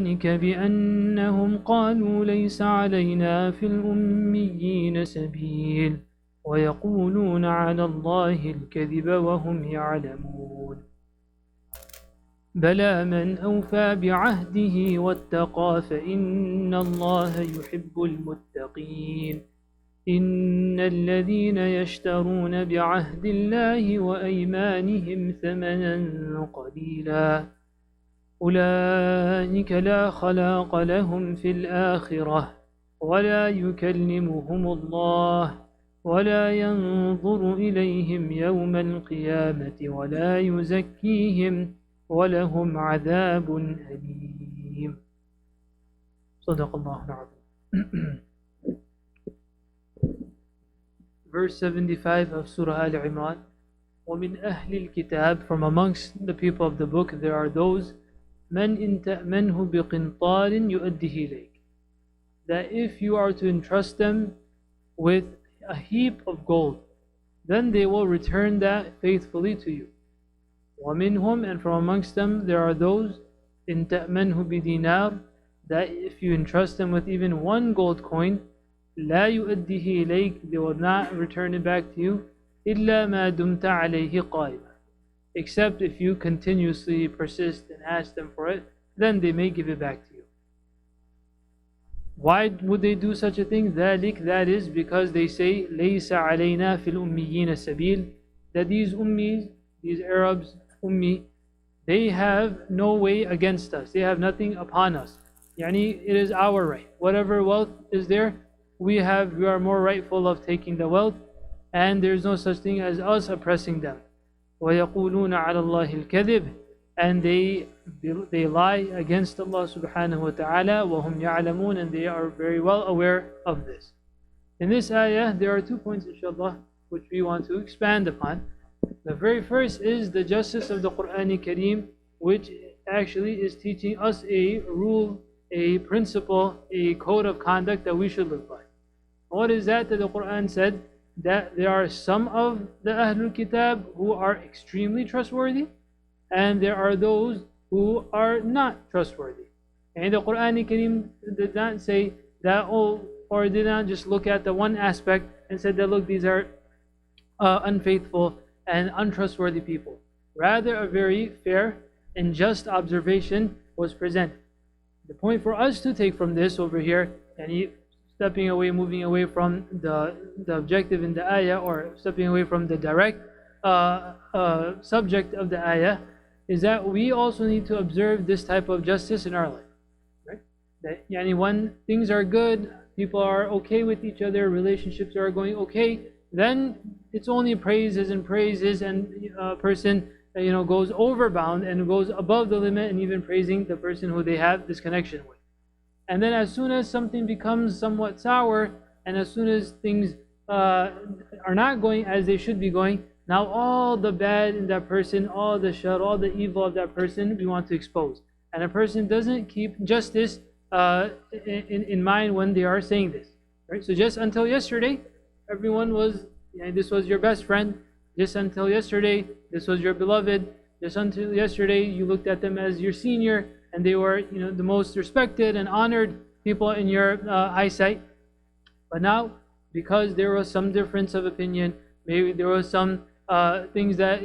ذلك بأنهم قالوا ليس علينا في الأميين سبيل ويقولون على الله الكذب وهم يعلمون بلى من أوفى بعهده واتقى فإن الله يحب المتقين إن الذين يشترون بعهد الله وأيمانهم ثمنا قليلا أولئك لا خلاق لهم في الآخرة ولا يكلمهم الله ولا ينظر إليهم يوم القيامة ولا يزكيهم ولهم عذاب أليم. صدق الله العظيم. Verse 75 of Surah Al-Imran. وَمِنْ أَهْلِ الْكِتَابِ, from amongst the people of the book there are those مَنْ إِنْ تَأْمَنْهُ بِقِنْطَارٍ يُؤَدِّهِ إِلَيْكَ, that if you are to entrust them with a heap of gold, then they will return that faithfully to you. وَمِنْهُمْ, and from amongst them there are those إِنْ تَأْمَنْهُ بِدِينَارٍ, that if you entrust them with even one gold coin, لَا يُؤَدِّهِ إِلَيْكَ, they will not return it back to you, إِلَّا مَا دُمْتَ عَلَيْهِ قَائِمًا, except if you continuously persist and ask them for it, then they may give it back to you. Why would they do such a thing? ذَلِكَ, that is because they say لَيْسَ عَلَيْنَا فِي الْأُمِّيِّينَ سَبِيلٌ, that these ummis, these Arabs, ummi, they have no way against us, they have nothing upon us. Yani, it is our right. Whatever wealth is there, we are more rightful of taking the wealth, and there is no such thing as us oppressing them. وَيَقُولُونَ عَلَى اللَّهِ الْكَذِبِ, and they lie against Allah subhanahu wa ta'ala, وَهُمْ يَعْلَمُونَ, and they are very well aware of this. In this ayah, there are 2 points, inshallah, which we want to expand upon. The very first is the justice of the Quran Kareem, which actually is teaching us a rule, a principle, a code of conduct that we should live by. What is that the Quran said? That there are some of the Ahlul Kitab who are extremely trustworthy, and there are those who are not trustworthy. And the Quran Kareem did not say that, or did not just look at the one aspect and said that, look, these are unfaithful and untrustworthy people. Rather, a very fair and just observation was presented. The point for us to take from this over here, and stepping away, moving away from the objective in the ayah, or stepping away from the direct subject of the ayah, is that we also need to observe this type of justice in our life. Right? That when things are good, people are okay with each other, relationships are going okay, then it's only praises and praises, and a person goes overbound and goes above the limit, and even praising the person who they have this connection with. And then as soon as something becomes somewhat sour, and as soon as things are not going as they should be going, now all the bad in that person, all the shar, all the evil of that person, we want to expose. And a person doesn't keep justice in mind when they are saying this. Right? So just until yesterday, everyone was, this was your best friend. Just until yesterday, this was your beloved. Just until yesterday, you looked at them as your senior, and they were, the most respected and honored people in your eyesight. But now, because there was some difference of opinion, maybe there was some things that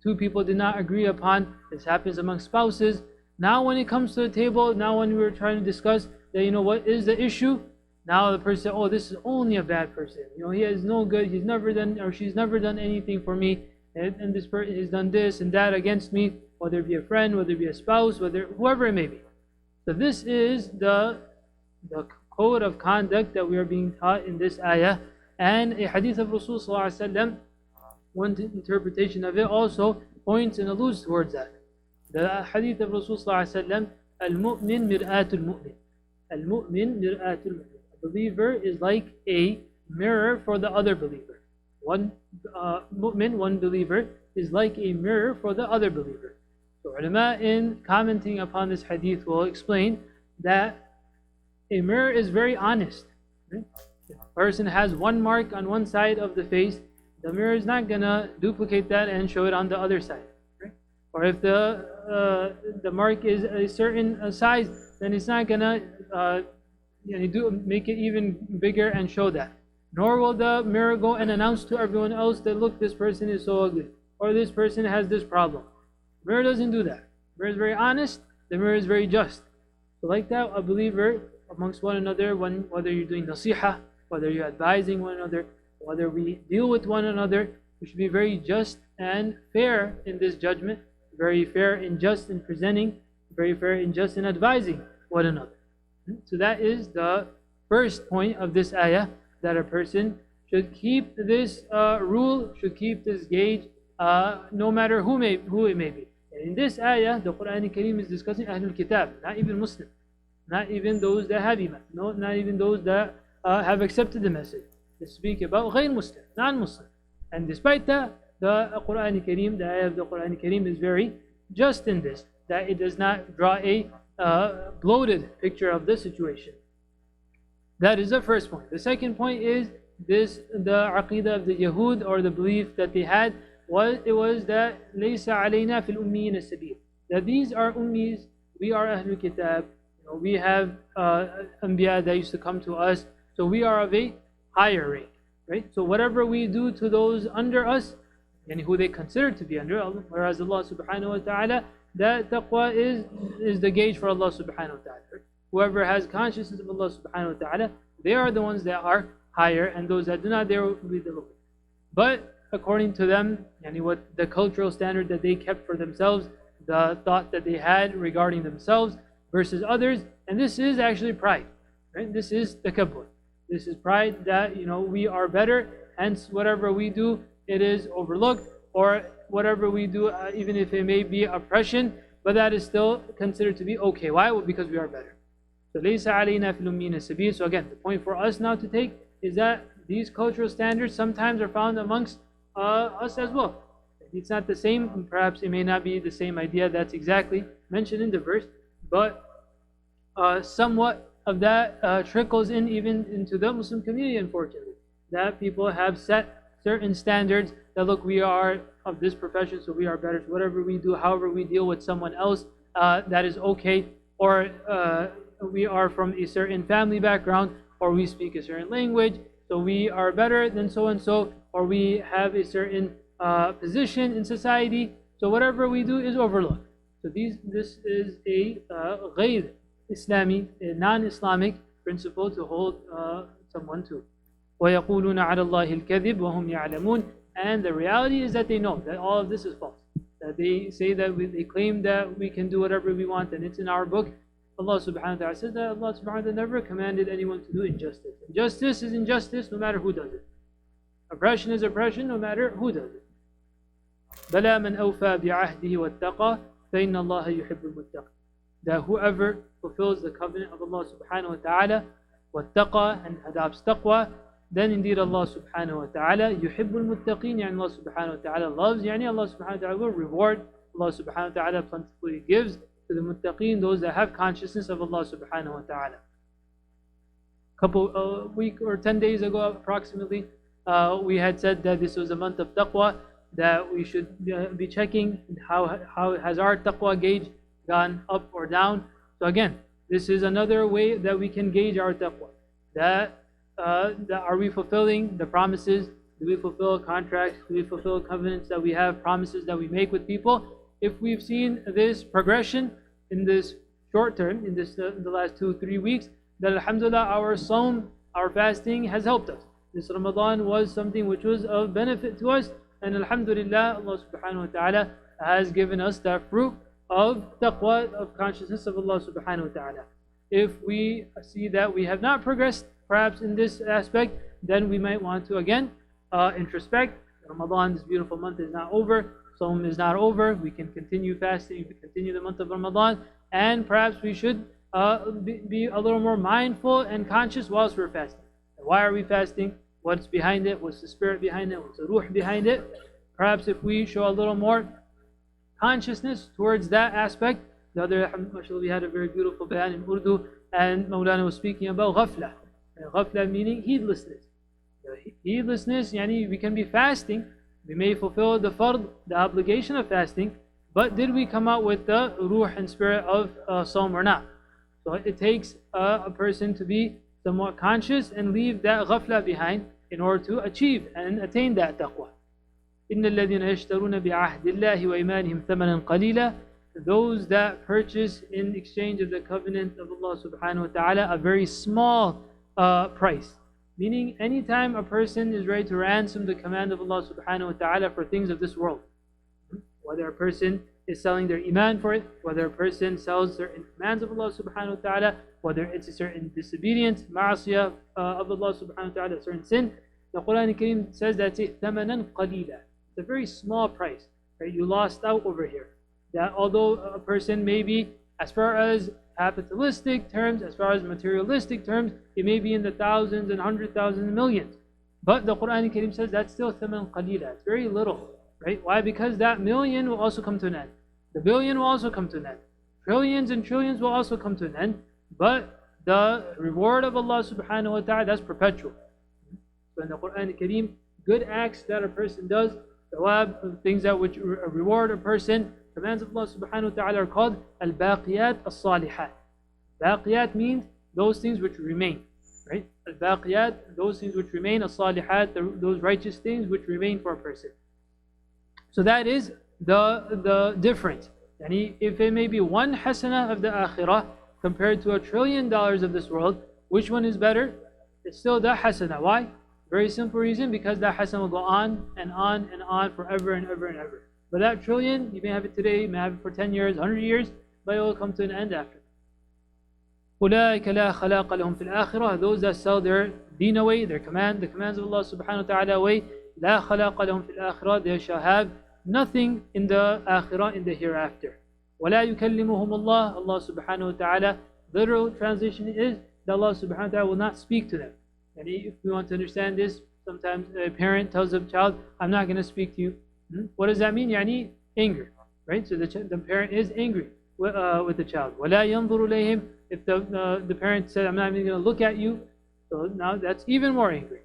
2 people did not agree upon. This happens among spouses. Now when it comes to the table, now when we were trying to discuss that, what is the issue? Now the person said, oh, this is only a bad person. He is no good. He's never done, or she's never done anything for me. And this person has done this and that against me, whether it be a friend, whether it be a spouse, whoever it may be. So this is the code of conduct that we are being taught in this ayah. And a hadith of Rasulullah, one interpretation of it also points and alludes towards that. The hadith of Rasulullah, al-mu'min mir'atul mu'min. Al-mu'min mir'atul mu'min. A believer is like a mirror for the other believer. One mu'min, one believer, is like a mirror for the other believer. So ulama, in commenting upon this hadith, will explain that a mirror is very honest. Right? If a person has one mark on one side of the face, the mirror is not going to duplicate that and show it on the other side. Right? Or if the mark is a certain size, then it's not gonna make it even bigger and show that. Nor will the mirror go and announce to everyone else that look, this person is so ugly, or this person has this problem. The mirror doesn't do that. The mirror is very honest, the mirror is very just. So like that, a believer amongst one another, whether you're doing nasiha, whether you're advising one another, whether we deal with one another, we should be very just and fair in this judgment, very fair and just in presenting, very fair and just in advising one another. So that is the first point of this ayah, that a person should keep this rule, should keep this gauge, no matter who it may be. And in this ayah, the Quran Kareem is discussing Ahlul Kitab, not even Muslim, not even those that have Iman, not even those that have accepted the message. They speak about غير Muslim, non-Muslim. And despite that, the Quran Kareem, the ayah of the Quran Kareem is very just in this, that it does not draw a bloated picture of the situation. That is the first point. The second point is the aqidah of the Yahud, or the belief that they had, was that لَيْسَ عَلَيْنَا فِي الْأُمِّيِّينَ السَّبِيلِ, that these are ummis, we are Ahlul Kitab, we have Anbiya that used to come to us, so we are of a higher rank, right? So whatever we do to those under us, and who they consider to be under, whereas Allah subhanahu wa ta'ala, that taqwa is the gauge for Allah subhanahu wa ta'ala. Whoever has consciousness of Allah subhanahu wa ta'ala, they are the ones that are higher, and those that do not, they will be the lower. But according to them, what the cultural standard that they kept for themselves, the thought that they had regarding themselves versus others, and this is actually pride, right? This is takabbur. This is pride that we are better, hence whatever we do, it is overlooked, or whatever we do, even if it may be oppression, but that is still considered to be okay. Why? Well, because we are better. So لَيْسَ عَلَيْنَا فِي الْأُمِّيِّينَ السَّبِيلُ. So again, the point for us now to take is that these cultural standards sometimes are found amongst us as well. It's not the same, perhaps it may not be the same idea that's exactly mentioned in the verse, but somewhat of that trickles in even into the Muslim community, unfortunately. That people have set certain standards that, look, we are of this profession, so we are better. So whatever we do, however we deal with someone else, that is okay. Or we are from a certain family background, or we speak a certain language, so we are better than so and so, or we have a certain position in society, so whatever we do is overlooked. So this is a غير Islami, a non-Islamic principle to hold someone to. وَيَقُولُونَ عَلَى اللَّهِ الْكَذِبُ وَهُمْ يَعْلَمُونَ. And the reality is that they know that all of this is false. That they say that they claim that we can do whatever we want and it's in our book. Allah subhanahu wa ta'ala says that Allah subhanahu wa ta'ala never commanded anyone to do injustice. Injustice is injustice no matter who does it. Oppression is oppression no matter who does it. بَلَا مَنْ أَوْفَى بِعَهْدِهِ وَاتَّقَى فَإِنَّ اللَّهَ يُحِبُّ الْمُتَّقِينَ. That whoever fulfills the covenant of Allah subhanahu wa ta'ala, وَاتَّقَى, and adopts taqwa, then indeed Allah subhanahu wa ta'ala يُحِبُّ الْمُتَّقِينَ, يعني Allah subhanahu wa ta'ala loves, يعني Allah subhanahu wa ta'ala will reward, Allah subhanahu wa ta'ala plentifully gives to the muttaqeen, those that have consciousness of Allah subhanahu wa ta'ala. A week or 10 days ago approximately, we had said that this was a month of taqwa, that we should be checking how has our taqwa gauge gone up or down. So again, this is another way that we can gauge our taqwa. That are we fulfilling the promises? Do we fulfill contracts? Do we fulfill covenants that we have, promises that we make with people? If we've seen this progression in this short term, in the last 2-3 weeks, that alhamdulillah our Sawm, our fasting has helped us. This Ramadan was something which was of benefit to us, and alhamdulillah Allah subhanahu wa ta'ala has given us that fruit of taqwa, of consciousness of Allah subhanahu wa ta'ala. If we see that we have not progressed perhaps in this aspect, then we might want to again introspect. Ramadan, this beautiful month, is not over. Sawm is not over. We can continue fasting, we can continue the month of Ramadan, and perhaps we should be a little more mindful and conscious whilst we're fasting. Why are we fasting? What's behind it? What's the spirit behind it? What's the ruh behind it? Perhaps if we show a little more consciousness towards that aspect. The other, mashallah, we had a very beautiful bayan in Urdu, and Mawlana was speaking about ghafla. Ghafla meaning heedlessness. Heedlessness, yani we can be fasting, we may fulfill the fard, the obligation of fasting, but did we come out with the ruh and spirit of Sawm or not? So it takes a person to be somewhat conscious and leave that ghafla behind in order to achieve and attain that taqwa. إِنَّ الَّذِينَ يَشْتَرُونَ بِعَهْدِ اللَّهِ وَإِيمَانِهِمْ ثَمَنًا قَلِيلًا, those that purchase in exchange of the covenant of Allah subhanahu wa ta'ala a very small price. Meaning anytime a person is ready to ransom the command of Allah subhanahu wa ta'ala for things of this world, whether a person is selling their iman for it, whether a person sells certain commands of Allah subhanahu wa ta'ala, whether it's a certain disobedience, ma'asiyah of Allah subhanahu wa ta'ala, a certain sin, the Quran Kareem says that's it, ثَمَنًا قَلِيلًا. It's a very small price, right? You lost out over here. That although a person may be, as far as capitalistic terms, as far as materialistic terms, it may be in the thousands and 100,000 and millions. But the Quran Kareem says that's still ثَمَنًا قَلِيلًا. It's very little. Right? Why? Because that million will also come to an end. The billion will also come to an end. Trillions and trillions will also come to an end. But the reward of Allah subhanahu wa ta'ala, that's perpetual. So in the Quran Kareem, good acts that a person does, thawab, things that which reward a person, commands of Allah subhanahu wa ta'ala are called al-baqiyat as-salihat. Baqiyat means those things which remain. Right? Al-baqiyat, those things which remain, as-salihat, those righteous things which remain for a person. So that is the difference. Yani if it may be one hasana of the akhirah compared to $1 trillion of this world, which one is better? It's still the hasana. Why? Very simple reason, because that hasana will go on and on and on forever and ever and ever. But that trillion, you may have it today, you may have it for 10 years, 100 years, but it will come to an end after. أُولَٰئِكَ لَا خَلَاقَ لَهُمْ فِي الْآخِرَةِ, those that sell their deen away, their command, the commands of Allah subhanahu wa ta'ala away, لَا خَلَاقَ لَهُمْ فِي الْآخِرَةِ, they shall have nothing in the akhirah, in the hereafter. وَلَا يُكَلِّمُهُمُ اللَّهُ, Allah subhanahu wa ta'ala, literal translation is that Allah subhanahu wa ta'ala will not speak to them. And if we want to understand this, sometimes a parent tells a child, I'm not going to speak to you. What does that mean? Yani anger. Right? So the parent is angry with the child. وَلَا يَنظُرُ إِلَيْهِمْ, if the parent said, I'm not even going to look at you, so now that's even more angry.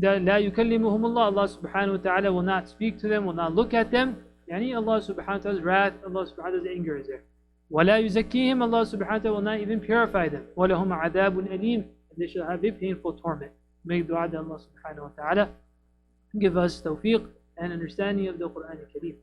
لا يكلمهم الله, Allah subhanahu wa ta'ala will not speak to them, will not look at them. Yani Allah subhanahu wa ta'ala's wrath, Allah subhanahu wa ta'ala's anger is there. وَلَا يُزَكِّيهِمْ, Allah subhanahu wa ta'ala will not even purify them. وَلَهُمْ عَذَابٌ أَلِيمٌ, and they shall have a painful torment. Make dua that Allah subhanahu wa ta'ala give us tawfiq and understanding of the Quran al-Kareem.